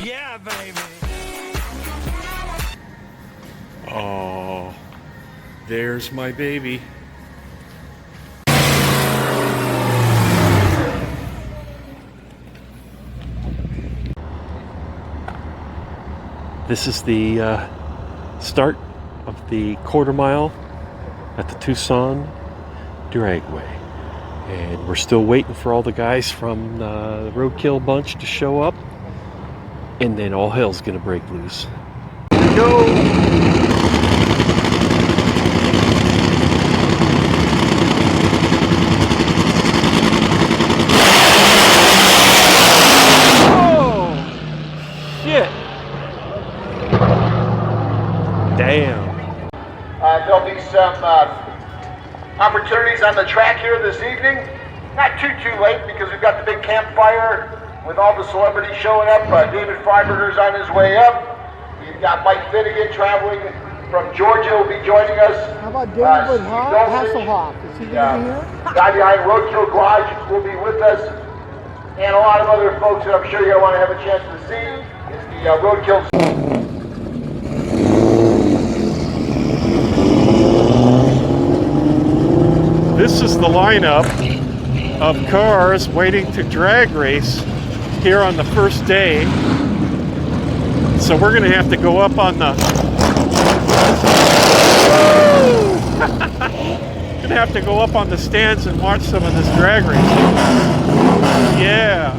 Yeah, baby. Oh, there's my baby. This is the start of the quarter mile at the Tucson Dragway. And we're still waiting for all the guys from the Roadkill bunch to show up. And then all hell's gonna break loose. Here we go! Damn. There'll be some opportunities on the track here this evening. Not too late because we've got the big campfire with all the celebrities showing up. David Frieberger's on his way up. We've got Mike Finnegan traveling from Georgia will be joining us. How about David Hasselhoff? Is he going to be here? Guy behind Roadkill Garage will be with us. And a lot of other folks that I'm sure you're going to want to have a chance to see. It's the Roadkill. This is the lineup of cars waiting to drag race here on the first day. So we're going to have to go up on the... Gonna have to go up on the stands and watch some of this drag racing. Yeah.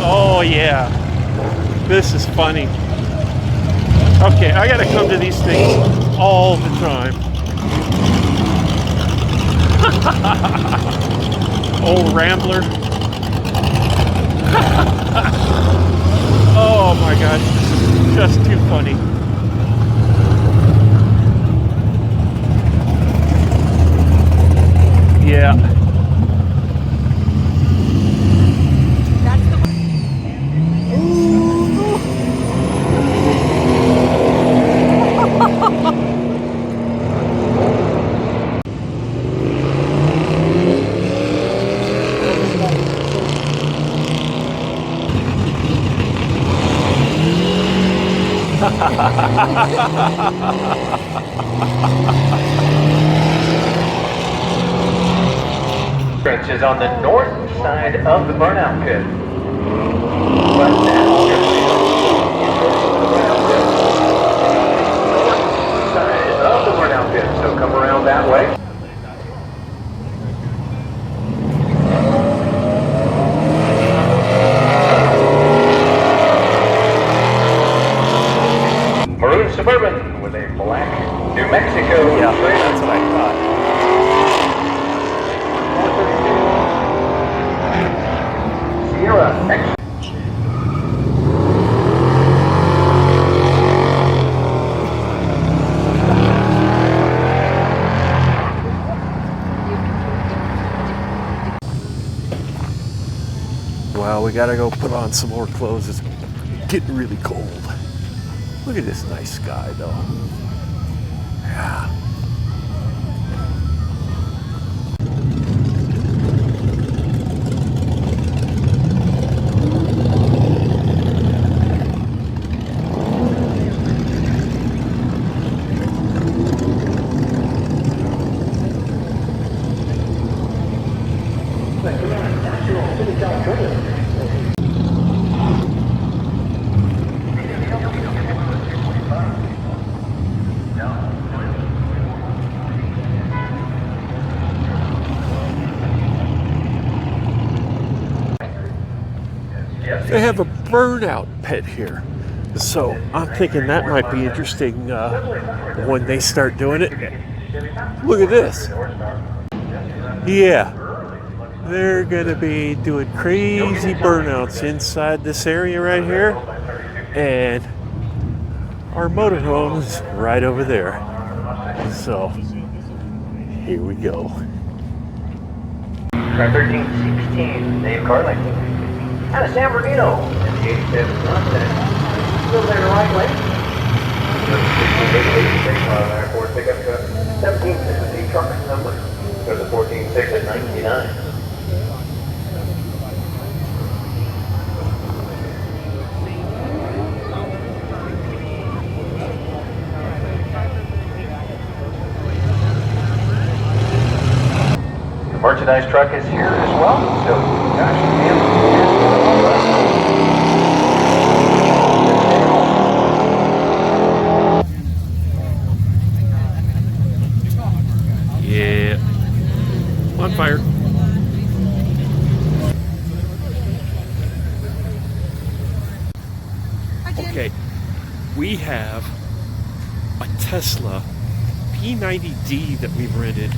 Oh yeah. This is funny. Okay, I gotta come to these things all the time. Old Rambler. Oh my God, just too funny. Yeah. Is on the north side of the burnout pit. But now you're north side of the burnout pit, so come around that way. Maroon Suburban with a black New Mexico. Yeah, that's what I thought. Well, we gotta go put on some more clothes. It's getting really cold. Look at this nice sky, though. Yeah. They have a burnout pit here. So I'm thinking that might be interesting when they start doing it. Look at this. Yeah. They're going to be doing crazy burnouts inside this area right here. And our motorhome's right over there. So here we go. Car 1316, Dave Carlin. Out of San Bernardino, and the 87 Mustang. Still there the right way. 16 Ford pickup truck. 17 truck number. There's a 14.6 at 99. subsidized truck is here as well. So, gosh, Yeah. On fire. Okay. We have a Tesla P90D that we've rented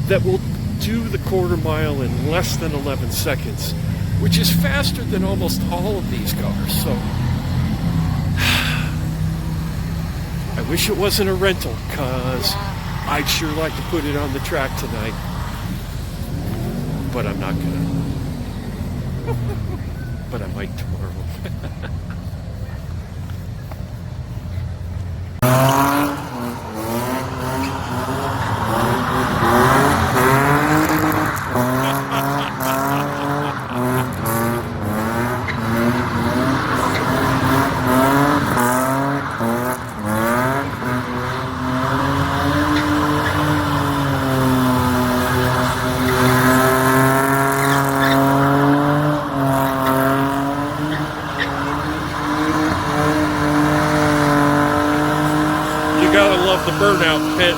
that will do the quarter mile in less than 11 seconds, which is faster than almost all of these cars. So I wish it wasn't a rental, because I'd sure like to put it on the track tonight, but I'm not gonna. But I might tomorrow. You gotta love the burnout pit.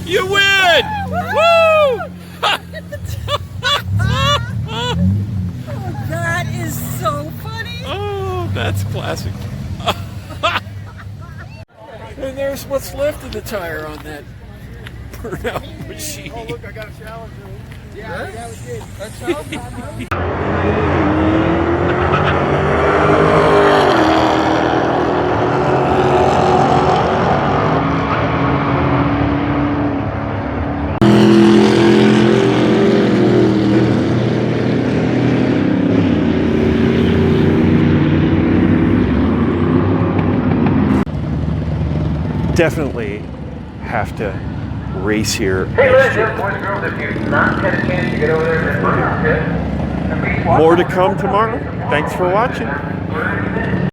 You win! Woo! That is so funny. Oh, that's classic. And there's what's left of the tire on that burnout machine. Oh, look, I got a challenge. Yeah, that was good. That's how. Definitely have to race here Hey, next ladies, year. boys and girls, if you've not had a chance to get over there to that burnout pit, More to come tomorrow. Thanks for watching.